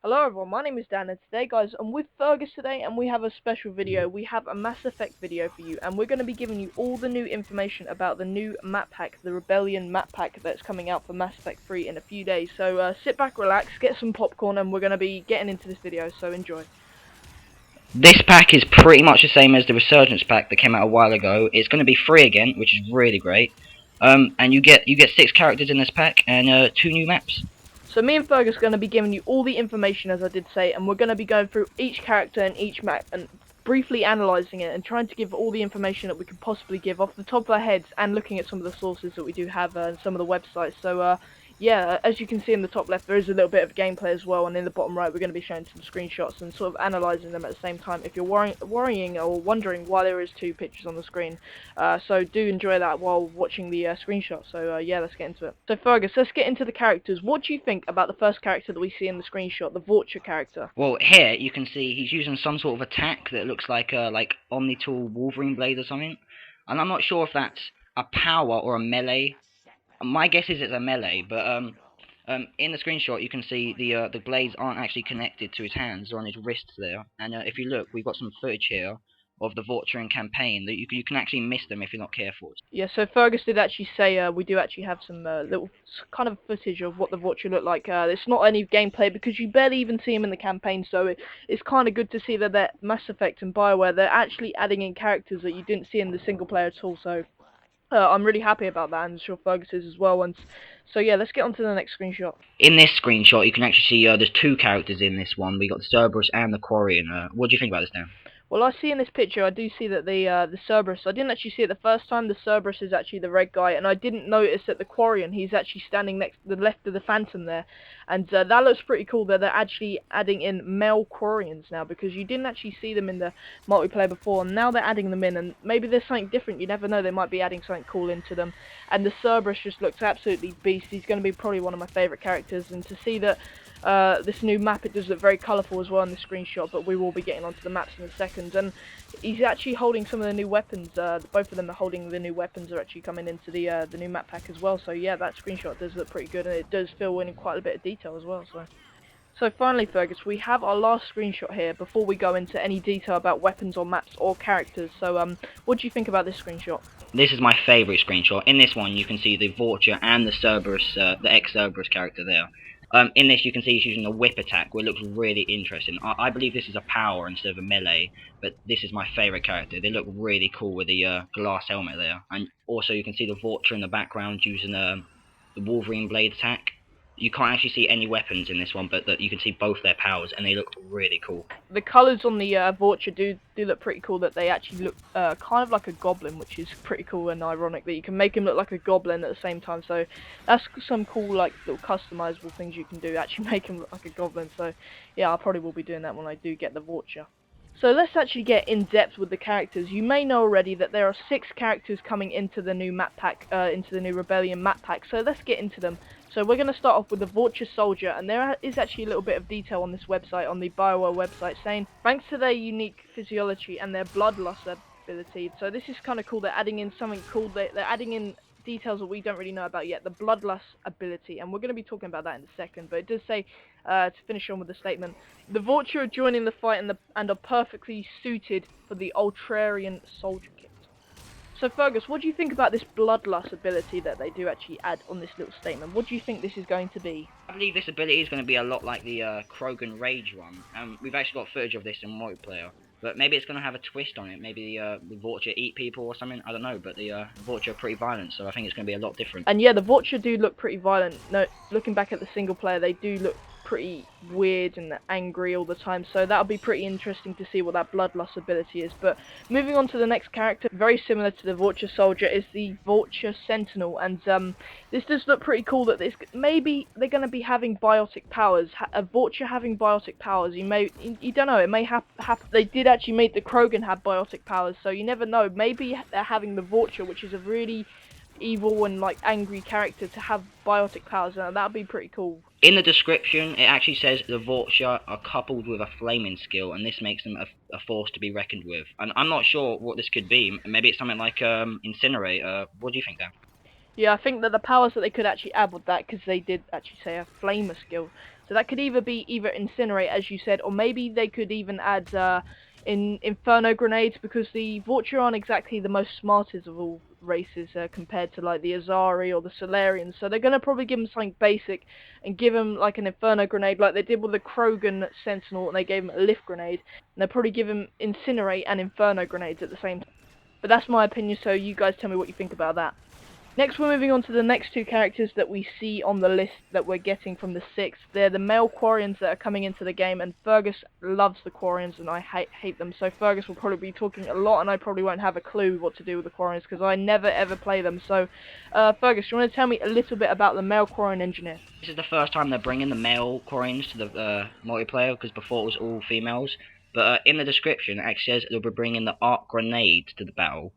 Hello everyone, my name is Dan, and today guys, I'm with Fergus today, and we have a special video. We have a Mass Effect video for you, and we're going to be giving you all the new information about the new map pack, the Rebellion map pack that's coming out for Mass Effect 3 in a few days. So sit back, relax, get some popcorn, and we're going to be getting into this video, so enjoy. This pack is pretty much the same as the Resurgence pack that came out a while ago. It's going to be free again, which is really great. And you get 6 characters in this pack and 2 new maps. So me and Fergus are going to be giving you all the information, as I did say, and we're going to be going through each character and each map and briefly analysing it and trying to give all the information that we can possibly give off the top of our heads, and looking at some of the sources that we do have and some of the websites. So yeah, as you can see in the top left, there is a little bit of gameplay as well, and in the bottom right we're going to be showing some screenshots and sort of analysing them at the same time if you're worrying or wondering why there is 2 pictures on the screen. So do enjoy that while watching the screenshot. So yeah, let's get into it. So Fergus, let's get into the characters. What do you think about the first character that we see in the screenshot, the Vulture character? Well, here you can see he's using some sort of attack that looks like Omni-Tool Wolverine blade or something. And I'm not sure if that's a power or a melee. My guess is it's a melee, but in the screenshot you can see the blades aren't actually connected to his hands or on his wrists there. And if you look, we've got some footage here of the Vulture campaign that you can actually miss them if you're not careful. Yeah, so Fergus did actually say we do actually have some little kind of footage of what the Vulture look like. It's not any gameplay because you barely even see him in the campaign, so it's kind of good to see that Mass Effect and BioWare, they're actually adding in characters that you didn't see in the single player at all. So I'm really happy about that, and I'm sure Fergus is as well. And so yeah, let's get on to the next screenshot. In this screenshot, you can actually see there's 2 characters in this one. We got the Cerberus and the Quarian. What do you think about this now? Well, I see in this picture, I do see that the Cerberus, I didn't actually see it the first time. The Cerberus is actually the red guy, and I didn't notice that the Quarian, he's actually standing next to the left of the Phantom there, and that looks pretty cool that they're actually adding in male Quarians now, because you didn't actually see them in the multiplayer before, and now they're adding them in, and maybe there's something different. You never know, they might be adding something cool into them. And the Cerberus just looks absolutely beast. He's going to be probably one of my favourite characters, and to see that this new map, it does look very colourful as well in the screenshot, but we will be getting onto the maps in a second. And he's actually holding some of the new weapons. Both of them are holding the new weapons, are actually coming into the new map pack as well. So yeah, that screenshot does look pretty good, and it does fill in quite a bit of detail as well. So finally, Fergus, we have our last screenshot here before we go into any detail about weapons or maps or characters. So what do you think about this screenshot? This is my favourite screenshot. In this one, you can see the Vulture and the Cerberus, the ex-Cerberus character there. In this, you can see he's using a whip attack, where it looks really interesting. I believe this is a power instead of a melee, but this is my favourite character. They look really cool with the glass helmet there. And also, you can see the Vulture in the background using the Wolverine blade attack. You can't actually see any weapons in this one, but you can see both their powers, and they look really cool. The colours on the Vulture do look pretty cool, that they actually look kind of like a goblin, which is pretty cool and ironic that you can make him look like a goblin at the same time. So that's some cool, like, little customizable things you can do, actually make him look like a goblin. So yeah, I probably will be doing that when I do get the Vulture. So let's actually get in depth with the characters. You may know already that there are 6 characters coming into the new map pack, into the new Rebellion map pack. So let's get into them. So we're going to start off with the Vulture Soldier, and there is actually a little bit of detail on this website, on the BioWare website, saying thanks to their unique physiology and their bloodlust ability. So this is kind of cool. They're adding in something cool. They're adding in details that we don't really know about yet, the bloodlust ability, and we're going to be talking about that in a second. But it does say, to finish on with the statement, the Vulture are joining the fight and are perfectly suited for the Ultrarian Soldier kit. So Fergus, what do you think about this bloodlust ability that they do actually add on this little statement? What do you think this is going to be? I believe this ability is going to be a lot like the Krogan Rage one. We've actually got footage of this in multiplayer. But maybe it's going to have a twist on it. Maybe the Vulture eat people or something. I don't know. But the Vulture are pretty violent, so I think it's going to be a lot different. And yeah, the Vulture do look pretty violent. No, looking back at the single player, they do look pretty weird and angry all the time. So that'll be pretty interesting to see what that bloodlust ability is. But moving on to the next character, very similar to the Vulture Soldier, is the Vulture Sentinel. And this does look pretty cool. That this maybe they're going to be having biotic powers. A Vulture having biotic powers. You don't know. It may happen. They did actually make the Krogan have biotic powers, so you never know. Maybe they're having the Vulture, which is a really evil and like angry character, to have biotic powers, and that'd be pretty cool. In the description, it actually says the Vulture are coupled with a flaming skill, and this makes them a force to be reckoned with. And I'm not sure what this could be. Maybe it's something like Incinerate. What do you think, Dan? Yeah, I think that the powers that they could actually add with that, because they did actually say a flamer skill, so that could either be incinerate, as you said, or maybe they could even add inferno grenades, because the Vulture aren't exactly the most smartest of all races compared to like the Azari or the Solarians, so they're gonna probably give them something basic and give them like an inferno grenade, like they did with the Krogan Sentinel, and they gave him a lift grenade, and they'll probably give him incinerate and inferno grenades at the same time. But that's my opinion, so you guys tell me what you think about that. Next, we're moving on to the next two characters that we see on the list that we're getting from the 6th. They're the male Quarians that are coming into the game, and Fergus loves the Quarians, and I hate them. So Fergus will probably be talking a lot, and I probably won't have a clue what to do with the Quarians, because I never ever play them. So, Fergus, do you want to tell me a little bit about the male Quarian engineer? This is the first time they're bringing the male Quarians to the multiplayer, because before it was all females. But in the description, it actually says they'll be bringing the arc grenade to the battle.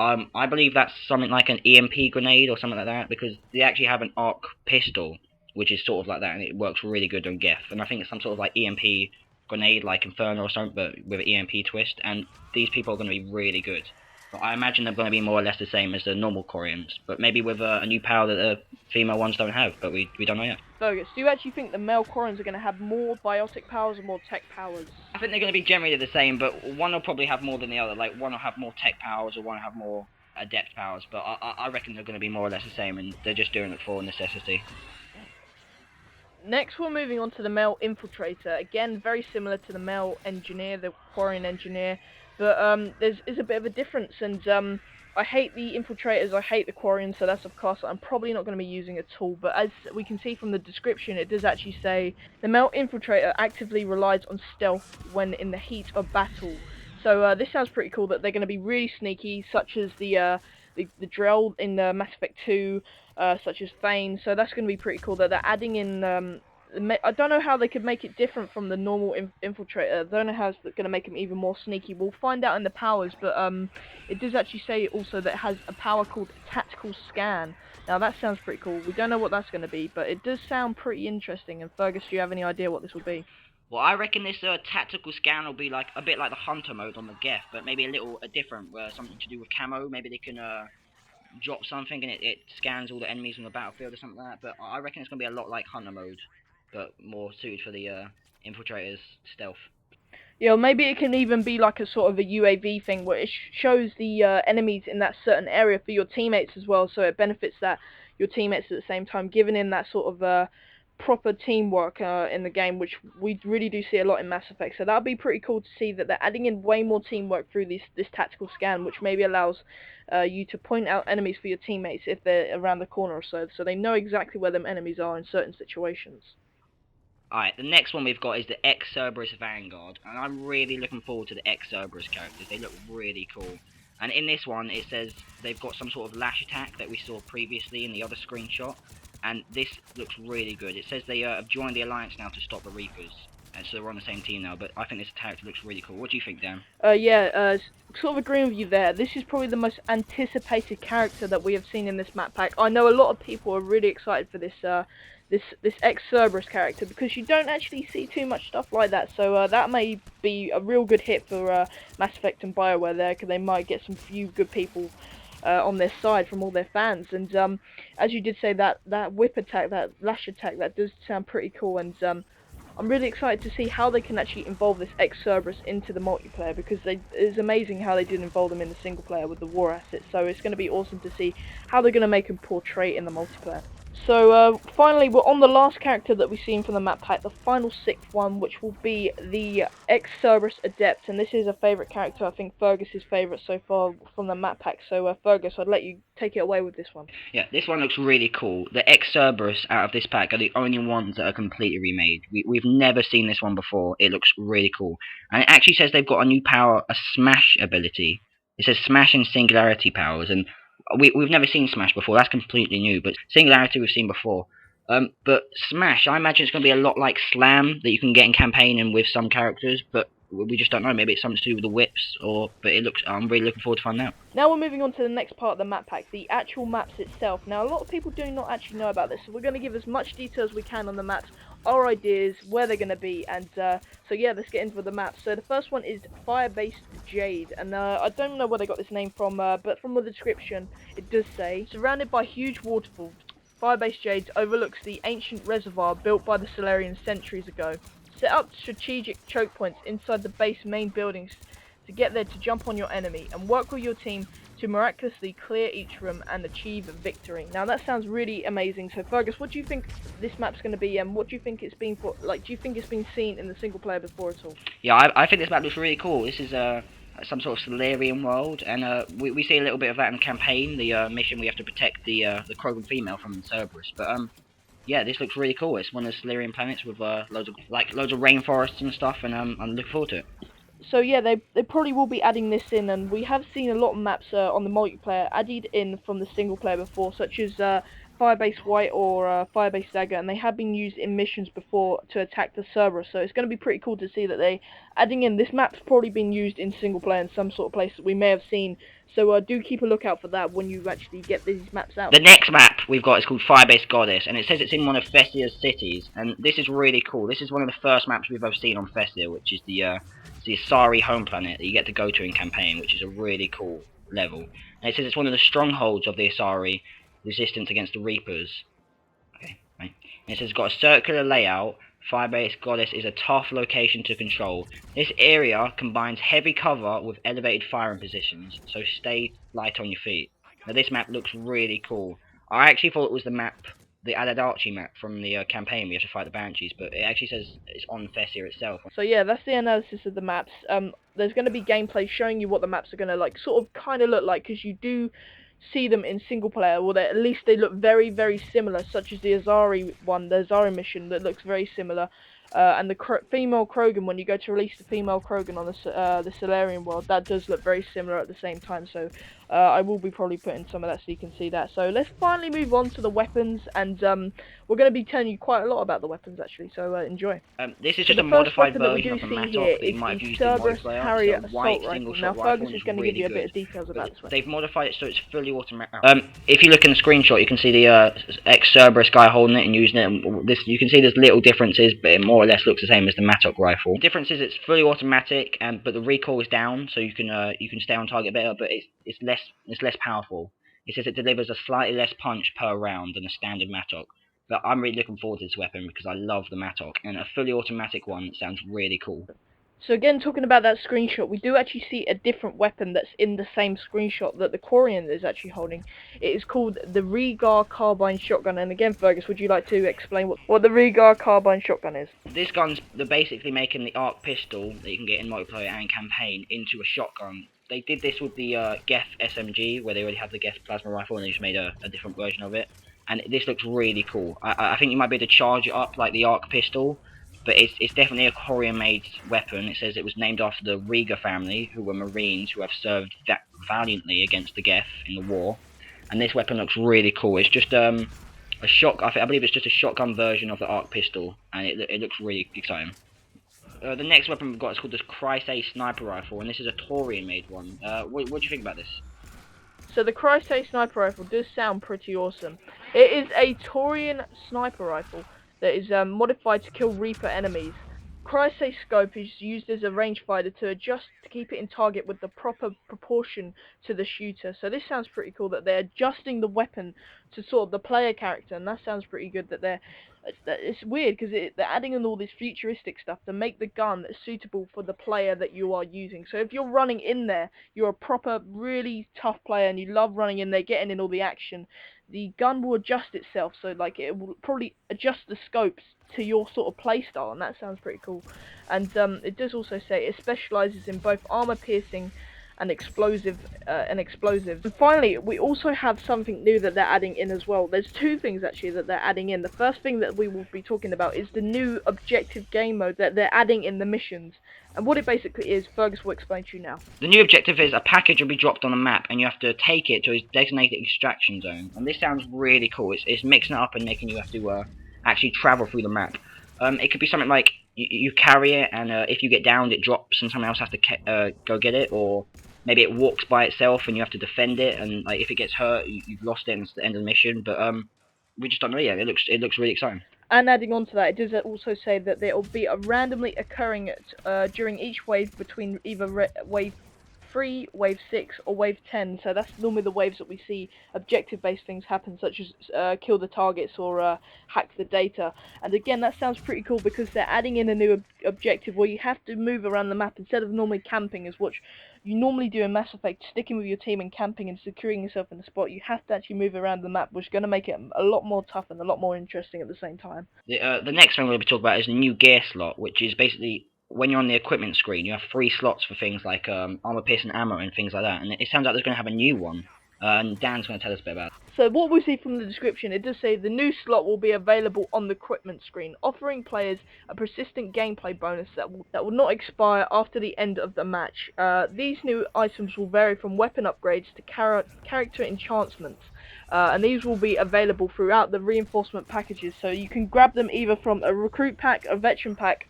I believe that's something like an EMP grenade or something like that, because they actually have an arc pistol, which is sort of like that, and it works really good on Geth. And I think it's some sort of like EMP grenade, like Inferno or something, but with an EMP twist. And these people are going to be really good. But I imagine they're going to be more or less the same as the normal Quarians, but maybe with a new power that the female ones don't have, but we don't know yet. Fergus, do you actually think the male Quarians are going to have more biotic powers or more tech powers? I think they're going to be generally the same, but one will probably have more than the other. Like, one will have more tech powers, or one will have more adept powers, but I reckon they're going to be more or less the same, and they're just doing it for necessity. Next, we're moving on to the male infiltrator. Again, very similar to the male engineer, the Quarian engineer, but there's a bit of a difference, and I hate the infiltrators, I hate the Quarians, so that's of course I'm probably not going to be using at all. But as we can see from the description, it does actually say the male infiltrator actively relies on stealth when in the heat of battle. So this sounds pretty cool, that they're going to be really sneaky, such as the drill in Mass Effect 2, such as Thane. So that's going to be pretty cool that they're adding in. I don't know how they could make it different from the normal infiltrator. I don't know how it's going to make them even more sneaky. We'll find out in the powers, but it does actually say also that it has a power called Tactical Scan. Now that sounds pretty cool. We don't know what that's going to be, but it does sound pretty interesting. And Fergus, do you have any idea what this will be? Well, I reckon this tactical scan will be like a bit like the hunter mode on the Geth, but maybe a little different, something to do with camo. Maybe they can drop something and it scans all the enemies on the battlefield or something like that. But I reckon it's going to be a lot like hunter mode, but more suited for the infiltrators' stealth. Yeah, maybe it can even be like a sort of a UAV thing where it shows the enemies in that certain area for your teammates as well, so it benefits that your teammates at the same time, giving in that sort of proper teamwork in the game, which we really do see a lot in Mass Effect. So that'll be pretty cool to see that they're adding in way more teamwork through this tactical scan, which maybe allows you to point out enemies for your teammates if they're around the corner or so they know exactly where them enemies are in certain situations. Alright, the next one we've got is the Ex-Cerberus Vanguard, and I'm really looking forward to the Ex-Cerberus characters. They look really cool. And in this one, it says they've got some sort of lash attack that we saw previously in the other screenshot, and this looks really good. It says they have joined the Alliance now to stop the Reapers, and so they're on the same team now, but I think this character looks really cool. What do you think, Dan? Sort of agreeing with you there. This is probably the most anticipated character that we have seen in this map pack. I know a lot of people are really excited for this this ex-Cerberus character, because you don't actually see too much stuff like that, so that may be a real good hit for Mass Effect and BioWare there, because they might get some few good people on their side from all their fans. And as you did say, that whip attack, that lash attack, that does sound pretty cool, and I'm really excited to see how they can actually involve this ex-Cerberus into the multiplayer, because it's amazing how they did involve them in the single player with the war assets, so it's going to be awesome to see how they're going to make them portray in the multiplayer. So finally, we're on the last character that we've seen from the map pack, the final 6th one, which will be the Ex-Cerberus Adept, and this is a favourite character, I think Fergus's favourite so far from the map pack, so Fergus, I'd let you take it away with this one. Yeah, this one looks really cool. The Ex-Cerberus out of this pack are the only ones that are completely remade. We've never seen this one before. It looks really cool. And it actually says they've got a new power, a Smash ability. It says Smash and Singularity powers, and we've never seen Smash before. That's completely new, but Singularity we've seen before. But Smash, I imagine it's going to be a lot like Slam that you can get in campaign and with some characters, but we just don't know. Maybe it's something to do with the whips, but I'm really looking forward to finding out. Now we're moving on to the next part of the map pack, the actual maps itself. Now a lot of people do not actually know about this, so we're going to give as much detail as we can on the maps our ideas, where they're going to be, and so yeah, let's get into the maps. So the first one is Fire-Based Jade, and I don't know where they got this name from, but from the description, it does say, surrounded by huge waterfalls, Fire-Based Jade overlooks the ancient reservoir built by the Solarians centuries ago. Set up strategic choke points inside the base main buildings to get there to jump on your enemy, and work with your team to miraculously clear each room and achieve a victory. Now that sounds really amazing. So Fergus, what do you think this map's going to be, and what do you think it's been for? Like, do you think it's been seen in the single player before at all? Yeah, I think this map looks really cool. This is some sort of Solarian world, and we see a little bit of that in the campaign. The mission we have to protect the Krogan female from Cerberus. But yeah, this looks really cool. It's one of the Solarian planets with loads of rainforests and stuff, and I'm looking forward to it. So yeah, they probably will be adding this in, and we have seen a lot of maps on the multiplayer added in from the single player before, such as Firebase White or Firebase Dagger, and they have been used in missions before to attack the Cerberus. So it's going to be pretty cool to see that they adding in this map's probably been used in single player in some sort of place that we may have seen. So do keep a lookout for that when you actually get these maps out. The next map we've got is called Firebase Goddess, and it says it's in one of Thessia's cities, and this is really cool. This is one of the first maps we've ever seen on Thessia, which is the Asari home planet that you get to go to in campaign, which is a really cool level. And it says it's one of the strongholds of the Asari, resistance against the Reapers. Okay, right. And it says it's got a circular layout. Firebase Goddess is a tough location to control. This area combines heavy cover with elevated firing positions, so stay light on your feet. Now this map looks really cool. I actually thought it was the added Archie map from the campaign we have to fight the Banshees, but it actually says it's on Thessia itself. So yeah, that's the analysis of the maps. There's going to be gameplay showing you what the maps are going to like, sort of, kind of look like, because you do see them in single player, or at least they look very, very similar, such as the Azari one, the Azari mission that looks very similar. And the female Krogan, when you go to release the female Krogan on the Solarian world, that does look very similar at the same time. So I will be probably putting some of that so you can see that. So let's finally move on to the weapons, and we're going to be telling you quite a lot about the weapons actually. So enjoy. This is just a modified version of the Mattock that you might have used in Cerberus multiplayer. Harrier It's a white assault single rifle. shot Now rifle. Fergus is going to give you a bit of details about this one. They've modified it so it's fully automatic. If you look in the screenshot, you can see the ex-Cerberus guy holding it and using it. And this, you can see there's little differences, but it more or less looks the same as the Mattock rifle. The difference is it's fully automatic, but the recoil is down, so you can stay on target better. But it's less powerful. It says it delivers a slightly less punch per round than a standard Mattock. But I'm really looking forward to this weapon because I love the Mattock, and a fully automatic one sounds really cool. So again, talking about that screenshot, we do actually see a different weapon that's in the same screenshot that the Quarian is actually holding. It is called the Regar Carbine Shotgun, and again, Fergus, would you like to explain what the Regar Carbine Shotgun is? This gun's, they're basically making the arc pistol that you can get in multiplayer and campaign into a shotgun. They did this with the Geth SMG, where they already have the Geth plasma rifle, and they just made a different version of it. And this looks really cool. I think you might be able to charge it up like the arc pistol, but it's definitely a Quarian-made weapon. It says it was named after the Riga family, who were Marines who have served valiantly against the Geth in the war. And this weapon looks really cool. It's just a I believe it's just a shotgun version of the arc pistol, and it looks really exciting. The next weapon we've got is called the PLEASSEEEE sniper rifle, and this is a Taurian-made one. What do you think about this? So the PLEASSEEEE sniper rifle does sound pretty awesome. It is a Taurian sniper rifle that is modified to kill Reaper enemies. PLEASSEEEE scope is used as a rangefinder to adjust to keep it in target with the proper proportion to the shooter. So this sounds pretty cool that they're adjusting the weapon to sort of the player character, and that sounds pretty good that they're... It's weird because they're adding in all this futuristic stuff to make the gun suitable for the player that you are using. So if you're running in there, you're a proper, really tough player and you love running in there, getting in all the action, the gun will adjust itself, so like it will probably adjust the scopes to your sort of playstyle, and that sounds pretty cool. And it does also say it specialises in both armor piercing and explosives. And finally, we also have something new that they're adding in as well. There's two things actually that they're adding in. The first thing that we will be talking about is the new objective game mode that they're adding in the missions. And what it basically is, Fergus will explain to you now. The new objective is a package will be dropped on a map, and you have to take it to a designated extraction zone. And this sounds really cool. It's mixing it up and making you have to actually travel through the map. It could be something like you carry it, and if you get downed, it drops, and someone else has to go get it, or maybe it walks by itself and you have to defend it, and like if it gets hurt, you've lost it and it's the end of the mission. But we just don't know yet. It looks really exciting. And adding on to that, it does also say that there will be a randomly occurring during each wave between either wave 3, wave 6, or wave 10. So that's normally the waves that we see objective-based things happen, such as kill the targets or hack the data. And again, that sounds pretty cool because they're adding in a new objective where you have to move around the map instead of normally camping, as what you normally do in Mass Effect, sticking with your team and camping and securing yourself in the spot. You have to actually move around the map, which is going to make it a lot more tough and a lot more interesting at the same time. The next thing we'll be talking about is a new gear slot, which is basically when you're on the equipment screen, you have 3 slots for things like armor piercing ammo and things like that. And it sounds like there's going to have a new one, and Dan's going to tell us a bit about it. So what we see from the description, it does say the new slot will be available on the equipment screen, offering players a persistent gameplay bonus that will not expire after the end of the match. These new items will vary from weapon upgrades to character enhancements. And these will be available throughout the reinforcement packages, so you can grab them either from a recruit pack, a veteran pack,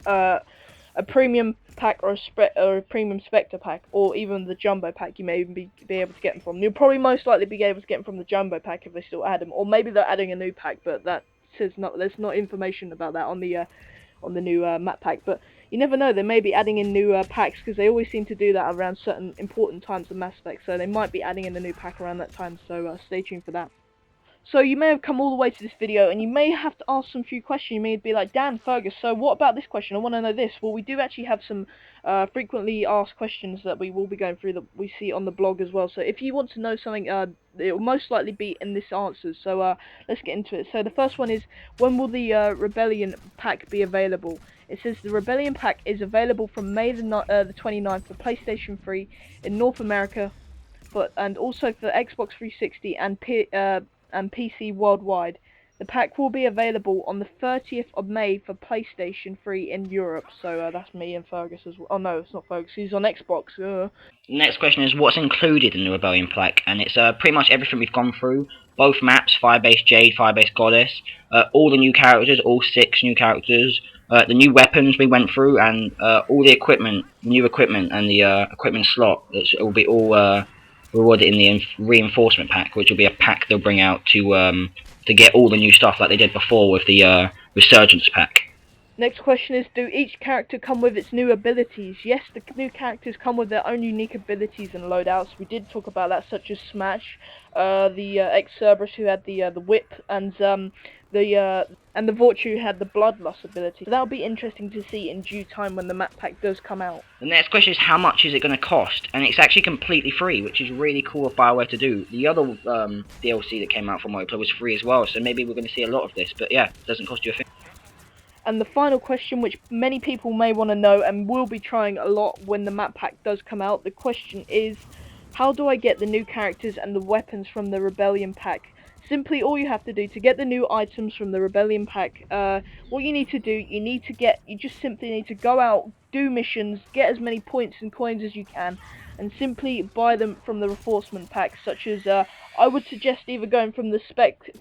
a premium pack, or a premium Spectre pack, or even the jumbo pack. You may even be able to get them from. You'll probably most likely be able to get them from the jumbo pack if they still add them, or maybe they're adding a new pack, but that says not. There's not information about that on the new map pack. But you never know, they may be adding in new packs, because they always seem to do that around certain important times of Mass Effect, so they might be adding in a new pack around that time, so stay tuned for that. So you may have come all the way to this video, and you may have to ask some few questions. You may be like, Dan, Fergus, so what about this question? I want to know this. Well, we do actually have some frequently asked questions that we will be going through that we see on the blog as well. So if you want to know something, it will most likely be in this answer. So let's get into it. So the first one is, when will the Rebellion pack be available? It says the Rebellion pack is available from May the 29th for PlayStation 3 in North America, and also for Xbox 360 and PC worldwide. The pack will be available on the 30th of May for PlayStation 3 in Europe. So that's me and Fergus as well. Oh no, it's not Fergus. He's on Xbox. The next question is what's included in the Rebellion pack, and it's pretty much everything we've gone through. Both maps, Firebase Jade, Firebase Goddess, all the new characters, all 6 new characters, the new weapons we went through, and all the equipment, new equipment, and the equipment slot. It will be all rewarded in the reinforcement pack, which will be a pack they'll bring out to get all the new stuff like they did before with the Resurgence pack. Next question is, do each character come with its new abilities? Yes, the new characters come with their own unique abilities and loadouts. We did talk about that, such as Smash, the ex-Cerberus who had the whip, and the Vortu who had the Bloodlust ability. So that'll be interesting to see in due time when the map pack does come out. The next question is, how much is it going to cost? And it's actually completely free, which is really cool of BioWare to do. The other DLC that came out for Multiplayer was free as well, so maybe we're going to see a lot of this. But yeah, it doesn't cost you a thing. And the final question, which many people may want to know and will be trying a lot when the map pack does come out, the question is, how do I get the new characters and the weapons from the Rebellion pack? Simply, all you have to do to get the new items from the Rebellion pack, what you need to do, you just simply need to go out, do missions, get as many points and coins as you can, and simply buy them from the reinforcement packs, such as I would suggest either going from the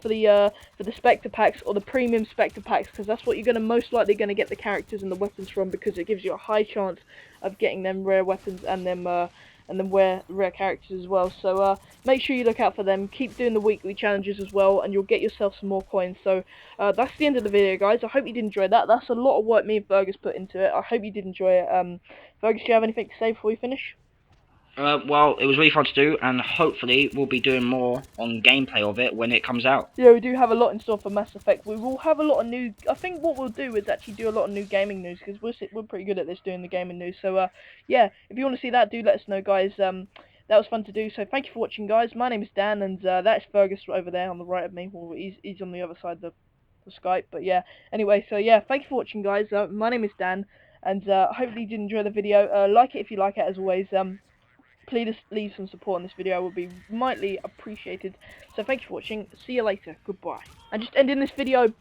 for the Spectre packs or the premium Spectre packs, because that's what you're most likely going to get the characters and the weapons from, because it gives you a high chance of getting them rare weapons and them rare characters as well. So make sure you look out for them. Keep doing the weekly challenges as well, and you'll get yourself some more coins. So that's the end of the video, guys. I hope you did enjoy that. That's a lot of work me and Fergus put into it. I hope you did enjoy it. Fergus, do you have anything to say before we finish? Well, it was really fun to do, and hopefully we'll be doing more on gameplay of it when it comes out. Yeah, we do have a lot in store for Mass Effect. We will have a lot of new... I think what we'll do is actually do a lot of new gaming news, because we're pretty good at this, doing the gaming news. So, yeah, if you want to see that, do let us know, guys. That was fun to do, so thank you for watching, guys. My name is Dan, and that's Fergus over there on the right of me. Well, he's on the other side of the Skype, but yeah. Anyway, so yeah, thank you for watching, guys. My name is Dan, and hopefully you did enjoy the video. Like it if you like it, as always. Please leave some support on this video. It would be mightily appreciated. So thank you for watching. See you later. Goodbye. And just ending this video,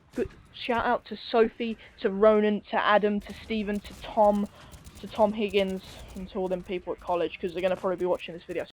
shout out to Sophie, to Ronan, to Adam, to Stephen, to Tom Higgins, and to all them people at college, because they're going to probably be watching this video.